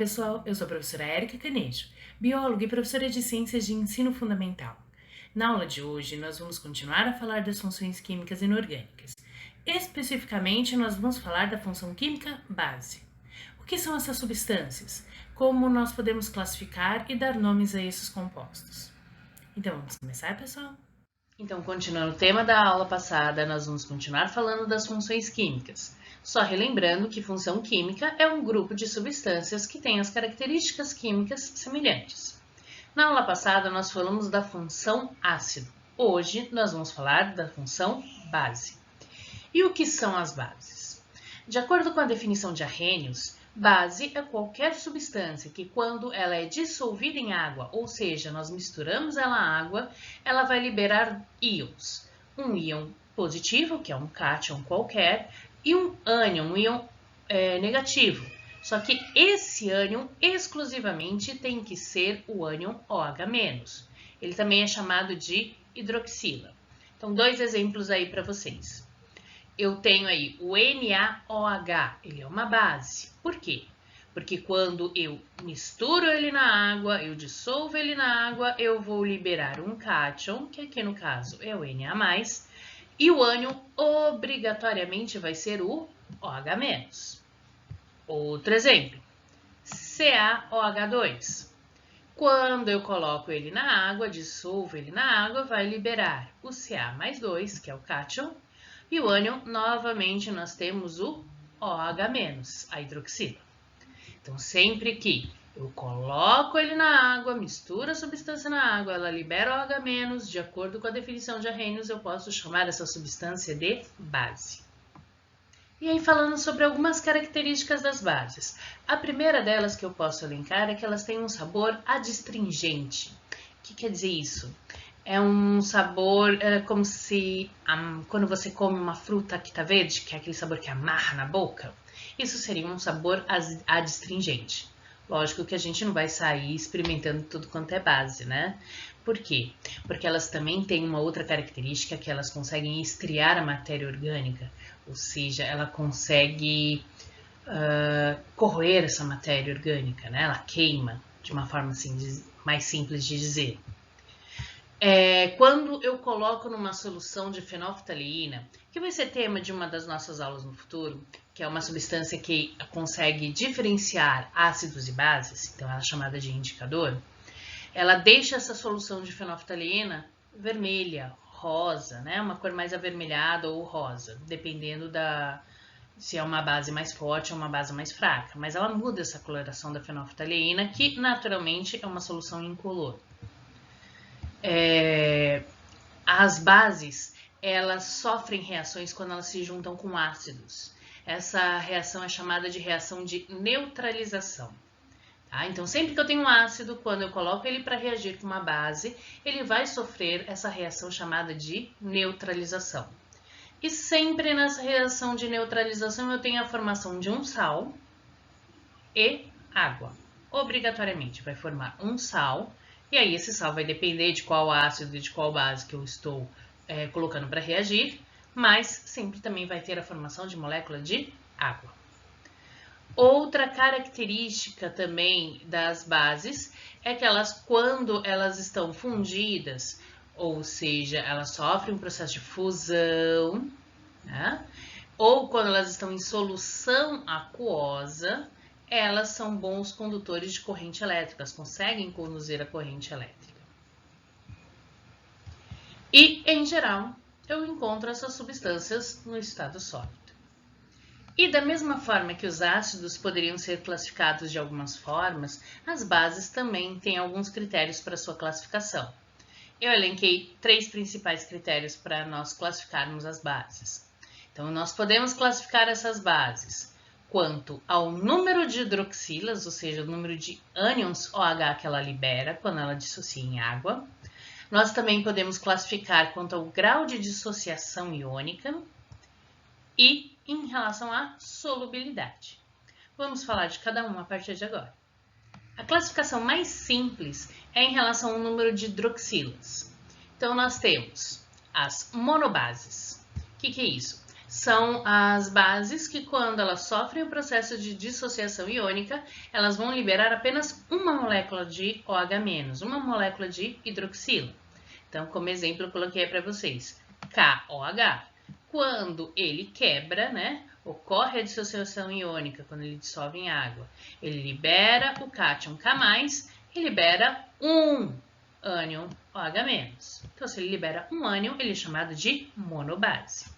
pessoal, eu sou a professora Érica Canejo, bióloga e professora de Ciências de Ensino Fundamental. Na aula de hoje, nós vamos continuar a falar das funções químicas inorgânicas. Especificamente, nós vamos falar da função química base. O que são essas substâncias? Como nós podemos classificar e dar nomes a esses compostos? Então, vamos começar, pessoal? Então, continuando o tema da aula passada, nós vamos continuar falando das funções químicas. Só relembrando que função química é um grupo de substâncias que tem as características químicas semelhantes. Na aula passada, nós falamos da função ácido. Hoje, nós vamos falar da função base. E o que são as bases? De acordo com a definição de Arrhenius, base é qualquer substância que, quando ela é dissolvida em água, ou seja, nós misturamos ela à água, ela vai liberar íons. Um íon positivo, que é um cátion qualquer, e um ânion, um íon negativo. Só que esse ânion exclusivamente tem que ser o ânion OH-. Ele também é chamado de hidroxila. Então, dois exemplos aí para vocês. Eu tenho aí o NaOH, ele é uma base. Por quê? Porque quando eu misturo ele na água, eu dissolvo ele na água, eu vou liberar um cátion, que aqui no caso é o Na+, e o ânion obrigatoriamente vai ser o OH-. Outro exemplo, CaOH2. Quando eu coloco ele na água, dissolvo ele na água, vai liberar o Ca+2, que é o cátion, e o ânion, novamente, nós temos o OH-, a hidroxila. Então, sempre que eu coloco ele na água, misturo a substância na água, ela libera OH-, de acordo com a definição de Arrhenius, eu posso chamar essa substância de base. E aí, falando sobre algumas características das bases. A primeira delas que eu posso elencar é que elas têm um sabor adstringente. O que quer dizer isso? É um sabor como se quando você come uma fruta que está verde, que é aquele sabor que amarra na boca, isso seria um sabor adstringente. Lógico que a gente não vai sair experimentando tudo quanto é base, né? Por quê? Porque elas também têm uma outra característica que elas conseguem estriar a matéria orgânica, ou seja, ela consegue corroer essa matéria orgânica, né? Ela queima, de uma forma assim, mais simples de dizer. Quando eu coloco numa solução de fenolftaleína, que vai ser tema de uma das nossas aulas no futuro, que é uma substância que consegue diferenciar ácidos e bases, então ela é chamada de indicador, ela deixa essa solução de fenolftaleína vermelha, rosa, né? Uma cor mais avermelhada ou rosa, dependendo se é uma base mais forte ou uma base mais fraca. Mas ela muda essa coloração da fenolftaleína, que naturalmente é uma solução incolor. As bases, elas sofrem reações quando elas se juntam com ácidos. Essa reação é chamada de reação de neutralização. Tá? Então, sempre que eu tenho um ácido, quando eu coloco ele para reagir com uma base, ele vai sofrer essa reação chamada de neutralização. E sempre nessa reação de neutralização eu tenho a formação de um sal e água. Obrigatoriamente vai formar um sal. E aí esse sal vai depender de qual ácido e de qual base que eu estou colocando para reagir, mas sempre também vai ter a formação de molécula de água. Outra característica também das bases é que elas, quando elas estão fundidas, ou seja, elas sofrem um processo de fusão, né? Ou quando elas estão em solução aquosa, elas são bons condutores de corrente elétrica, elas conseguem conduzir a corrente elétrica. E, em geral, eu encontro essas substâncias no estado sólido. E da mesma forma que os ácidos poderiam ser classificados de algumas formas, as bases também têm alguns critérios para sua classificação. Eu elenquei 3 principais critérios para nós classificarmos as bases. Então, nós podemos classificar essas bases quanto ao número de hidroxilas, ou seja, o número de ânions OH que ela libera quando ela dissocia em água. Nós também podemos classificar quanto ao grau de dissociação iônica e em relação à solubilidade. Vamos falar de cada uma a partir de agora. A classificação mais simples é em relação ao número de hidroxilas. Então, nós temos as monobases. O que é isso? são as bases que, quando elas sofrem o processo de dissociação iônica, elas vão liberar apenas uma molécula de OH-, uma molécula de hidroxila. Então, como exemplo, eu coloquei para vocês KOH. Quando ele quebra, né, ocorre a dissociação iônica, quando ele dissolve em água, ele libera o cátion K+, e libera um ânion OH-. Então, se ele libera um ânion, ele é chamado de monobase.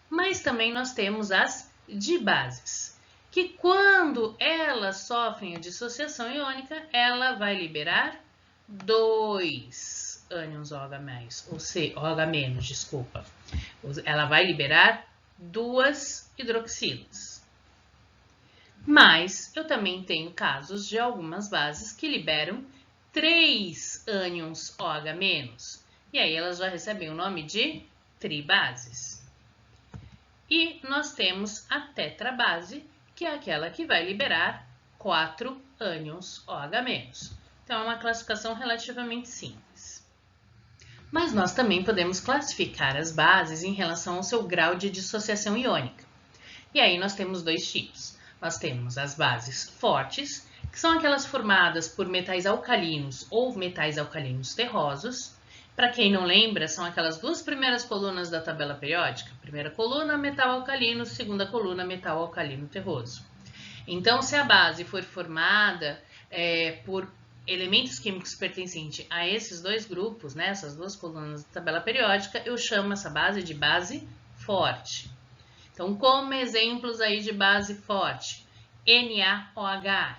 Mas também nós temos as dibases, que quando elas sofrem a dissociação iônica, ela vai liberar dois ânions OH+, ou OH-, desculpa. Ela vai liberar duas hidroxilas. Mas eu também tenho casos de algumas bases que liberam 3 ânions OH-, e aí elas já recebem o nome de tribases. E nós temos a tetrabase, que é aquela que vai liberar 4 ânions OH-. Então, é uma classificação relativamente simples. Mas nós também podemos classificar as bases em relação ao seu grau de dissociação iônica. E aí nós temos dois tipos. Nós temos as bases fortes, que são aquelas formadas por metais alcalinos ou metais alcalinos terrosos. Para quem não lembra, são aquelas duas primeiras colunas da tabela periódica. Primeira coluna, metal alcalino, segunda coluna, metal alcalino terroso. Então, se a base for formada por elementos químicos pertencentes a esses dois grupos, né, essas duas colunas da tabela periódica, eu chamo essa base de base forte. Então, como exemplos aí de base forte, NaOH,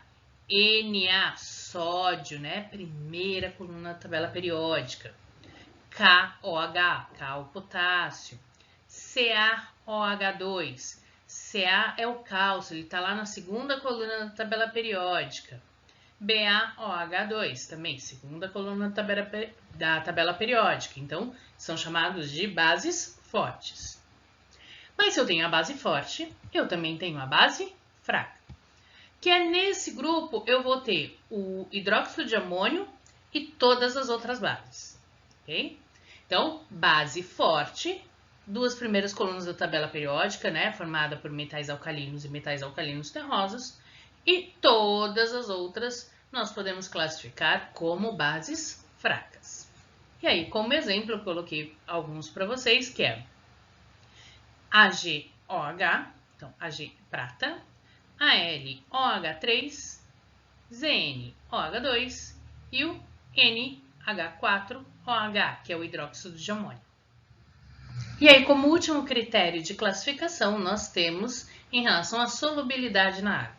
Na, sódio, né, primeira coluna da tabela periódica. KOH, K, o potássio. CaOH2, Ca é o cálcio, ele está lá na segunda coluna da tabela periódica. BaOH2, também segunda coluna da tabela periódica. Então, são chamados de bases fortes. Mas se eu tenho a base forte, eu também tenho a base fraca. Que é nesse grupo, eu vou ter o hidróxido de amônio e todas as outras bases. Ok? Então, base forte, duas primeiras colunas da tabela periódica, né, formada por metais alcalinos e metais alcalinos terrosos, e todas as outras nós podemos classificar como bases fracas. E aí, como exemplo, eu coloquei alguns para vocês, que é AgOH, então Ag prata, AlOH3, ZnOH2 e o NH4OH, que é o hidróxido de amônio. E aí, como último critério de classificação, nós temos em relação à solubilidade na água.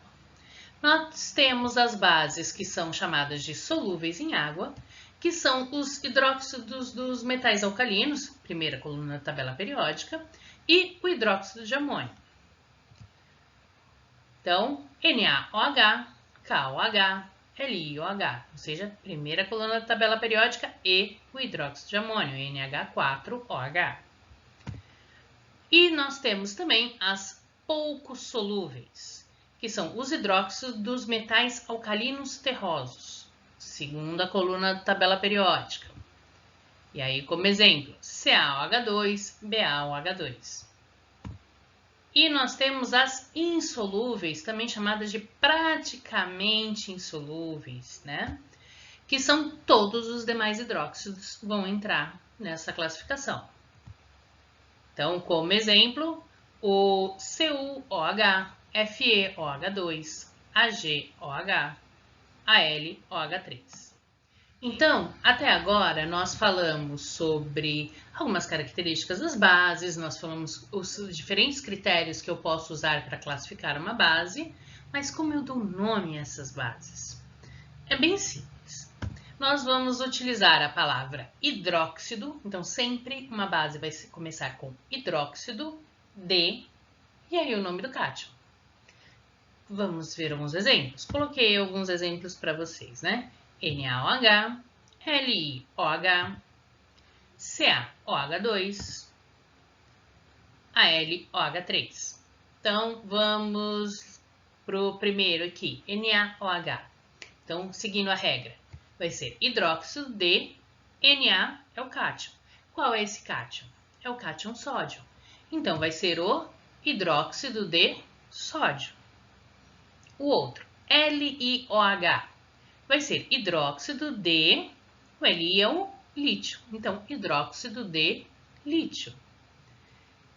Nós temos as bases que são chamadas de solúveis em água, que são os hidróxidos dos metais alcalinos, primeira coluna da tabela periódica, e o hidróxido de amônio. Então, NaOH, KOH, LiOH, ou seja, primeira coluna da tabela periódica e o hidróxido de amônio, NH4OH. E nós temos também as pouco solúveis, que são os hidróxidos dos metais alcalinos terrosos, segunda coluna da tabela periódica. E aí, como exemplo, CaOH2, BaOH2. E nós temos as insolúveis, também chamadas de praticamente insolúveis, né? Que são todos os demais hidróxidos que vão entrar nessa classificação. Então, como exemplo, o CuOH, FeOH2, AgOH, AlOH3. Então, até agora, nós falamos sobre algumas características das bases, nós falamos os diferentes critérios que eu posso usar para classificar uma base, mas como eu dou nome a essas bases? É bem simples. Nós vamos utilizar a palavra hidróxido, então sempre uma base vai começar com hidróxido de, e aí o nome do cátion. Vamos ver alguns exemplos. Coloquei alguns exemplos para vocês, né? NaOH, LiOH, CaOH2, AlOH3. Então, vamos para o primeiro aqui, NaOH. Então, seguindo a regra, vai ser hidróxido de Na é o cátion. Qual é esse cátion? É o cátion sódio. Então, vai ser o hidróxido de sódio. O outro, LiOH, vai ser hidróxido de... O Li é o lítio. Então, hidróxido de lítio.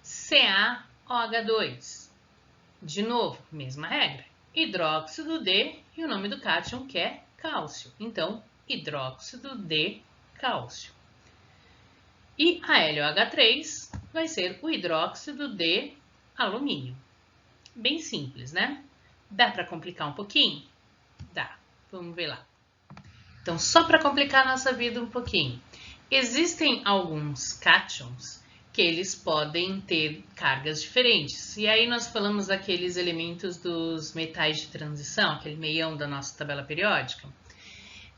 CaOH2. De novo, mesma regra. Hidróxido de... E o nome do cátion que é cálcio. Então, hidróxido de cálcio. E a LOH3 vai ser o hidróxido de alumínio. Bem simples, né? Dá para complicar um pouquinho? Dá. Vamos ver lá. Então, só para complicar a nossa vida um pouquinho. Existem alguns cátions que eles podem ter cargas diferentes. E aí nós falamos daqueles elementos dos metais de transição, aquele meião da nossa tabela periódica.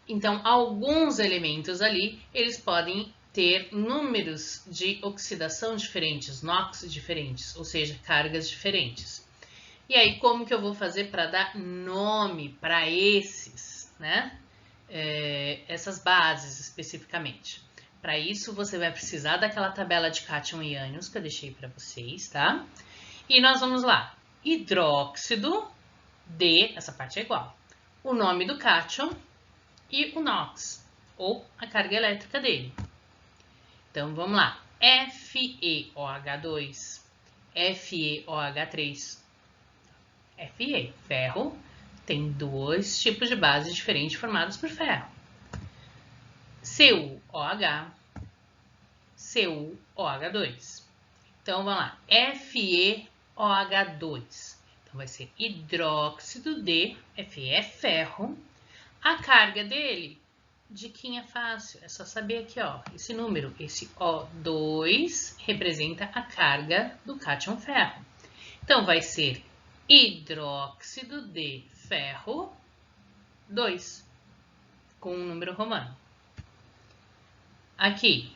Então, alguns elementos ali, eles podem ter números de oxidação diferentes, NOx diferentes, ou seja, cargas diferentes. E aí, como que eu vou fazer para dar nome para esses, né? Essas bases especificamente? Para isso, você vai precisar daquela tabela de cátion e ânions que eu deixei para vocês, tá? E nós vamos lá. Hidróxido de, essa parte é igual, o nome do cátion e o NOx, ou a carga elétrica dele. Então, vamos lá. FeOH2, FeOH3. Fe, ferro, tem dois tipos de bases diferentes formados por ferro. CuOH, CuOH2. Então, vamos lá. FeOH2. Então, vai ser hidróxido de, Fe é ferro. A carga dele, diquinha fácil, é só saber aqui, ó, esse número, esse O2 representa a carga do cátion ferro. Então, vai ser hidróxido de ferro 2, com um número romano. Aqui,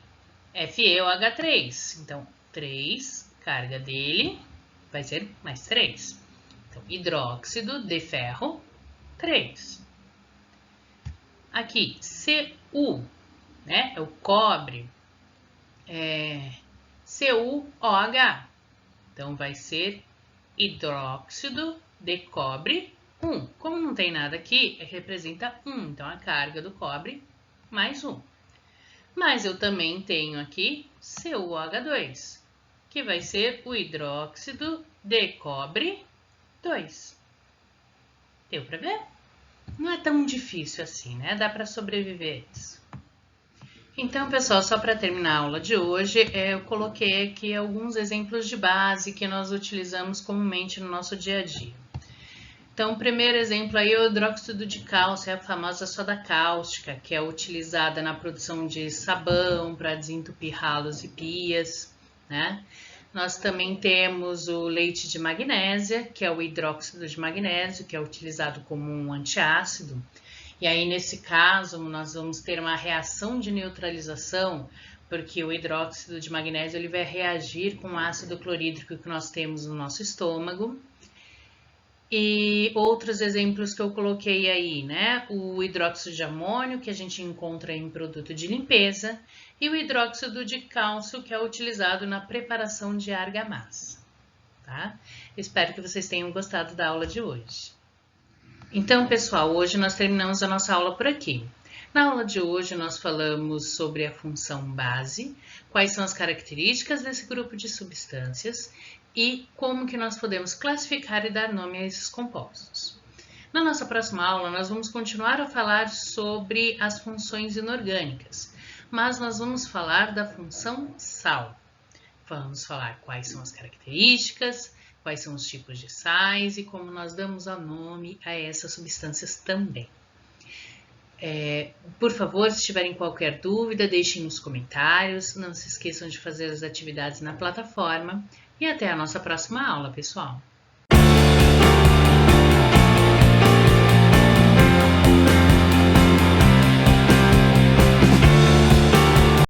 FeOH3, então 3, carga dele vai ser mais 3. Então, hidróxido de ferro 3. Aqui, Cu, né, é o cobre, CuOH, então vai ser hidróxido de cobre 1. Como não tem nada aqui, representa 1, então a carga do cobre mais 1. Mas eu também tenho aqui CuOH2, que vai ser o hidróxido de cobre 2. Deu para ver? Não é tão difícil assim, né? Dá para sobreviver isso. Então, pessoal, só para terminar a aula de hoje, eu coloquei aqui alguns exemplos de base que nós utilizamos comumente no nosso dia a dia. Então, o primeiro exemplo aí é o hidróxido de cálcio, é a famosa soda cáustica, que é utilizada na produção de sabão para desentupir ralos e pias, né? Nós também temos o leite de magnésia, que é o hidróxido de magnésio, que é utilizado como um antiácido. E aí, nesse caso, nós vamos ter uma reação de neutralização, porque o hidróxido de magnésio ele vai reagir com o ácido clorídrico que nós temos no nosso estômago. E outros exemplos que eu coloquei aí, né? O hidróxido de amônio, que a gente encontra em produto de limpeza, e o hidróxido de cálcio, que é utilizado na preparação de argamassa, tá? Espero que vocês tenham gostado da aula de hoje. Então, pessoal, hoje nós terminamos a nossa aula por aqui. Na aula de hoje, nós falamos sobre a função base, quais são as características desse grupo de substâncias e como que nós podemos classificar e dar nome a esses compostos. Na nossa próxima aula, nós vamos continuar a falar sobre as funções inorgânicas, mas nós vamos falar da função sal. Vamos falar quais são as características, quais são os tipos de sais e como nós damos o nome a essas substâncias também. Por favor, se tiverem qualquer dúvida, deixem nos comentários. Não se esqueçam de fazer as atividades na plataforma. E até a nossa próxima aula, pessoal!